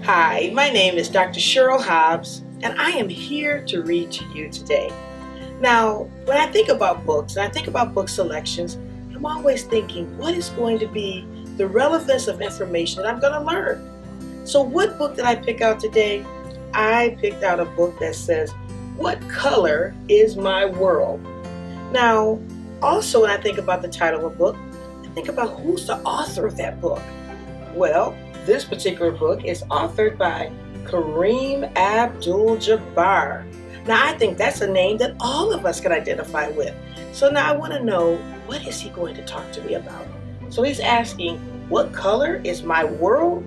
Hi, my name is Dr. Sherrell Hobbs, and I am here to read to you today. Now, when I think about books and I think about book selections, I'm always thinking, what is going to be the relevance of information that I'm going to learn? So what book did I pick out today? I picked out a book that says, What Color is My World? Now, also when I think about the title of a book, I think about who's the author of that book. Well, this particular book is authored by Kareem Abdul-Jabbar. Now, I think that's a name that all of us can identify with. So now I want to know, what is he going to talk to me about? So he's asking, what color is my world?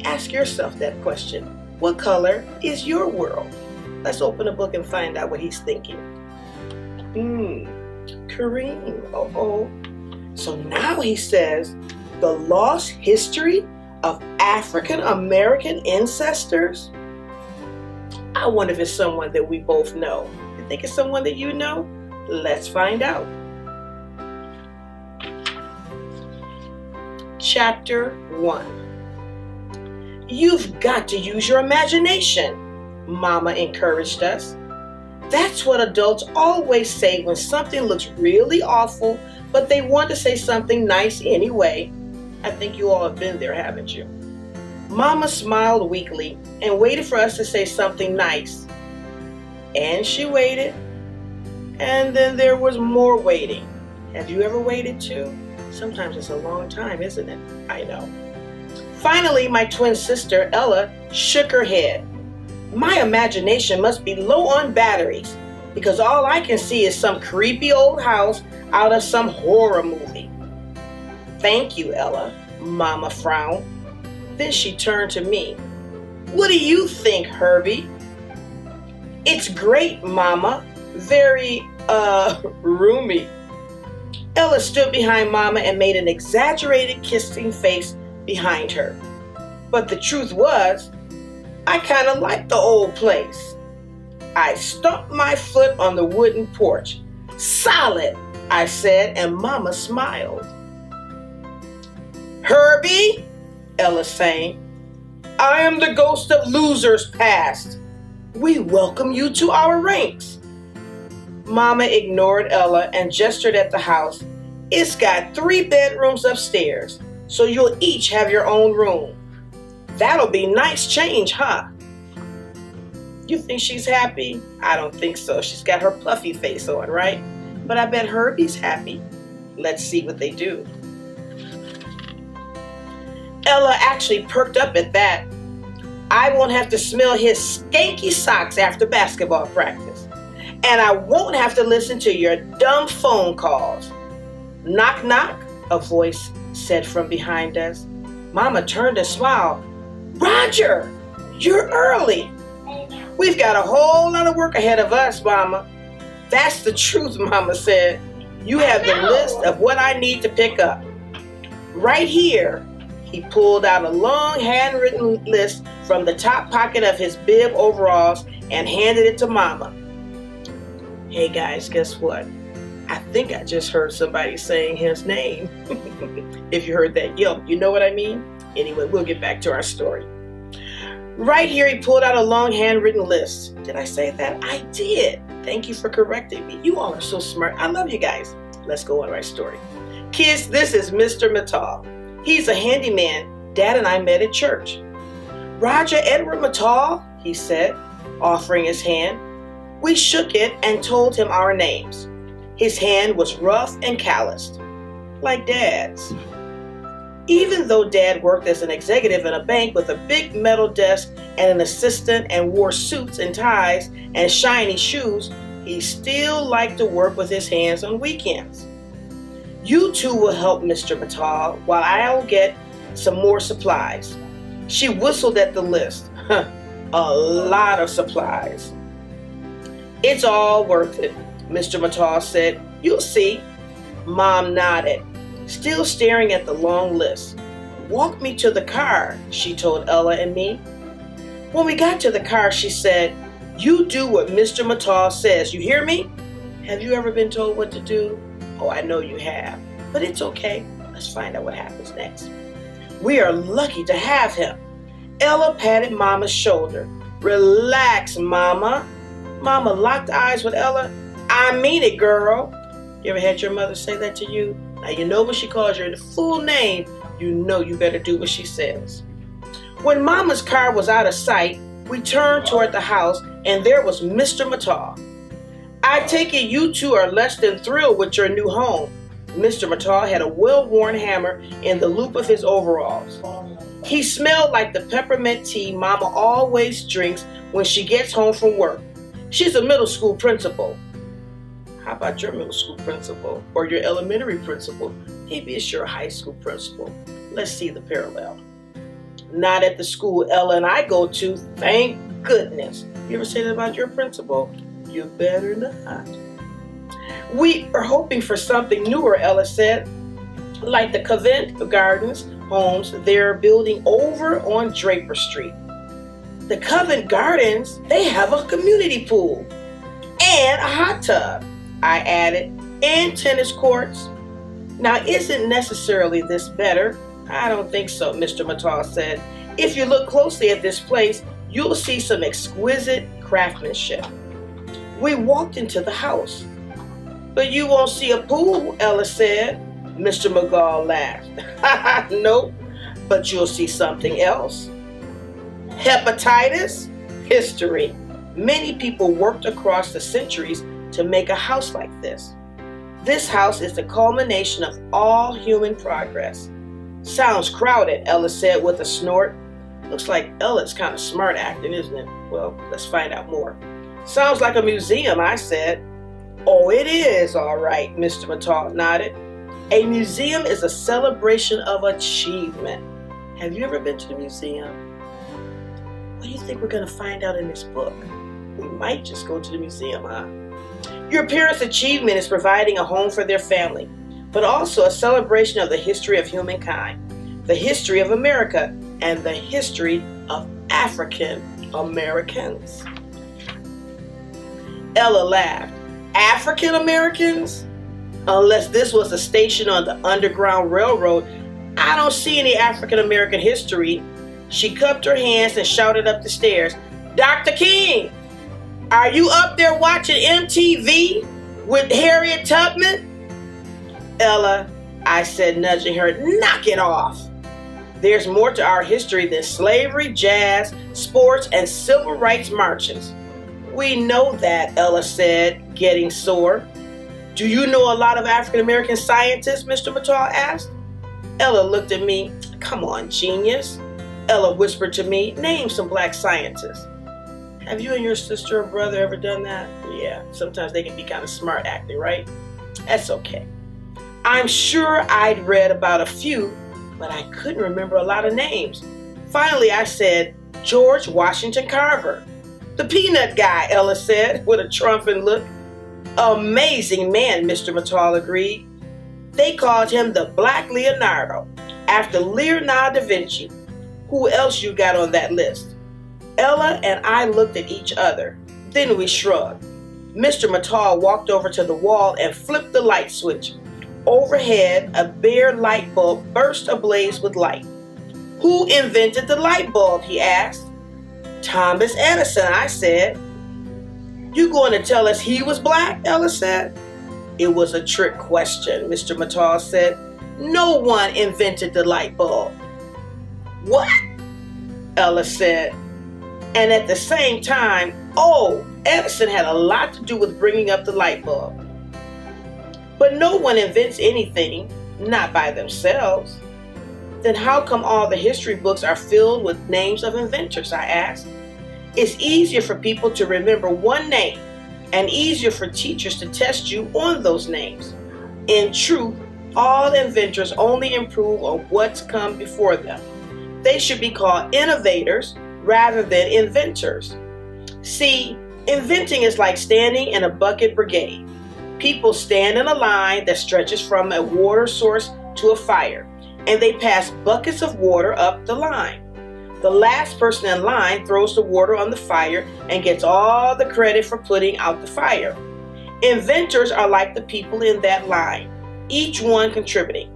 Ask yourself that question. What color is your world? Let's open the book and find out what he's thinking. Kareem, So now he says, the lost history of African American ancestors? I wonder if it's someone that we both know. You think it's someone that you know? Let's find out. Chapter 1. You've got to use your imagination, Mama encouraged us. That's what adults always say when something looks really awful, but they want to say something nice anyway. I think you all have been there, haven't you? Mama smiled weakly and waited for us to say something nice. And she waited. And then there was more waiting. Have you ever waited too? Sometimes it's a long time, isn't it? I know. Finally, my twin sister, Ella, shook her head. My imagination must be low on batteries because all I can see is some creepy old house out of some horror movie. Thank you, Ella, Mama frowned. Then she turned to me. What do you think, Herbie? It's great, Mama. Very, roomy. Ella stood behind Mama and made an exaggerated kissing face behind her. But the truth was, I kind of liked the old place. I stomped my foot on the wooden porch. Solid, I said, and Mama smiled. Herbie, Ella sang, I am the ghost of losers past. We welcome you to our ranks. Mama ignored Ella and gestured at the house. It's got 3 bedrooms upstairs, so you'll each have your own room. That'll be nice change, huh? You think she's happy? I don't think so. She's got her puffy face on, right? But I bet Herbie's happy. Let's see what they do. Ella actually perked up at that. I won't have to smell his skanky socks after basketball practice. And I won't have to listen to your dumb phone calls. Knock, knock, a voice said from behind us. Mama turned and smiled. Roger, you're early. We've got a whole lot of work ahead of us, Mama. That's the truth, Mama said. You have the list of what I need to pick up. Right here. He pulled out a long handwritten list from the top pocket of his bib overalls and handed it to Mama. Hey guys, guess what? I think I just heard somebody saying his name. If you heard that yelp, you know what I mean? Anyway, we'll get back to our story. Right here, he pulled out a long handwritten list. Did I say that? I did. Thank you for correcting me. You all are so smart. I love you guys. Let's go on our story. Kids, this is Mr. Mittal. He's a handyman Dad and I met at church. Roger Edward Mittal, he said, offering his hand. We shook it and told him our names. His hand was rough and calloused, like Dad's. Even though Dad worked as an executive in a bank with a big metal desk and an assistant and wore suits and ties and shiny shoes, he still liked to work with his hands on weekends. You two will help Mr. Mittal while I'll get some more supplies. She whistled at the list. A lot of supplies. It's all worth it, Mr. Mittal said. You'll see. Mom nodded, still staring at the long list. Walk me to the car, she told Ella and me. When we got to the car, she said, you do what Mr. Mittal says, you hear me? Have you ever been told what to do? Oh, I know you have, but it's okay. Let's find out what happens next. We are lucky to have him. Ella patted Mama's shoulder. Relax, Mama. Mama locked eyes with Ella. I mean it, girl. You ever had your mother say that to you? Now you know when she calls you the full name, you know you better do what she says. When Mama's car was out of sight, we turned toward the house and there was Mr. Murtaugh. I take it you two are less than thrilled with your new home. Mr. Murtaugh had a well-worn hammer in the loop of his overalls. He smelled like the peppermint tea Mama always drinks when she gets home from work. She's a middle school principal. How about your middle school principal or your elementary principal? Maybe it's your high school principal. Let's see the parallel. Not at the school Ella and I go to, thank goodness. You ever say that about your principal? You better not. We are hoping for something newer, Ella said, like the Covent Gardens homes they're building over on Draper Street. The Covent Gardens, they have a community pool and a hot tub, I added, and tennis courts. Now, isn't necessarily this better? I don't think so, Mr. Murtaugh said. If you look closely at this place, you'll see some exquisite craftsmanship. We walked into the house. But you won't see a pool, Ella said. Mr. McGaw laughed. Nope, but you'll see something else. Hepatitis? History. Many people worked across the centuries to make a house like this. This house is the culmination of all human progress. Sounds crowded, Ella said with a snort. Looks like Ella's kind of smart acting, isn't it? Well, let's find out more. Sounds like a museum, I said. Oh, it is, all right, Mr. Murtaugh nodded. A museum is a celebration of achievement. Have you ever been to the museum? What do you think we're going to find out in this book? We might just go to the museum, huh? Your parents' achievement is providing a home for their family, but also a celebration of the history of humankind, the history of America, and the history of African Americans. Ella laughed. African Americans? Unless this was a station on the Underground Railroad, I don't see any African American history. She cupped her hands and shouted up the stairs, Dr. King, are you up there watching MTV with Harriet Tubman? Ella, I said, nudging her, knock it off. There's more to our history than slavery, jazz, sports, and civil rights marches. We know that, Ella said, getting sore. Do you know a lot of African American scientists, Mr. Murtaugh asked? Ella looked at me. Come on, genius. Ella whispered to me, name some black scientists. Have you and your sister or brother ever done that? Yeah, sometimes they can be kind of smart acting, right? That's okay. I'm sure I'd read about a few, but I couldn't remember a lot of names. Finally, I said, George Washington Carver. The peanut guy, Ella said, with a triumphant look. Amazing man, Mr. Murtaugh agreed. They called him the Black Leonardo, after Leonardo da Vinci. Who else you got on that list? Ella and I looked at each other. Then we shrugged. Mr. Murtaugh walked over to the wall and flipped the light switch. Overhead, a bare light bulb burst ablaze with light. Who invented the light bulb? He asked. Thomas Edison, I said. You going to tell us he was black? Ella said. It was a trick question, Mr. Murtaugh said. No one invented the light bulb. What? Ella said. And at the same time, Edison had a lot to do with bringing up the light bulb. But no one invents anything, not by themselves. Then how come all the history books are filled with names of inventors, I asked. It's easier for people to remember one name and easier for teachers to test you on those names. In truth, all inventors only improve on what's come before them. They should be called innovators rather than inventors. See, inventing is like standing in a bucket brigade. People stand in a line that stretches from a water source to a fire, and they pass buckets of water up the line. The last person in line throws the water on the fire and gets all the credit for putting out the fire. Inventors are like the people in that line, each one contributing.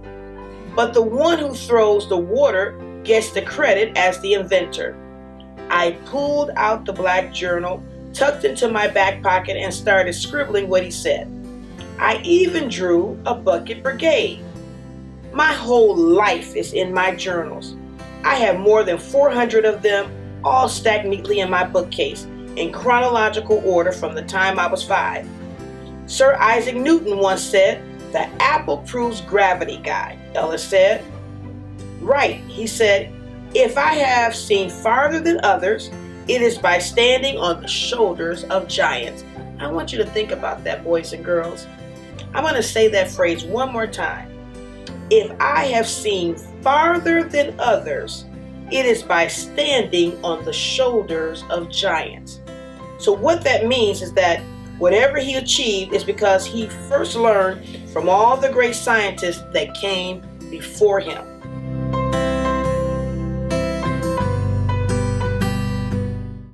But the one who throws the water gets the credit as the inventor. I pulled out the black journal, tucked into my back pocket, and started scribbling what he said. I even drew a bucket brigade. My whole life is in my journals. I have more than 400 of them, all stacked neatly in my bookcase, in chronological order from the time I was 5. Sir Isaac Newton once said, "The apple proves gravity, guy," Ellis said. Right, he said, "If I have seen farther than others, it is by standing on the shoulders of giants." I want you to think about that, boys and girls. I'm going to say that phrase one more time. If I have seen farther than others, it is by standing on the shoulders of giants. So what that means is that whatever he achieved is because he first learned from all the great scientists that came before him.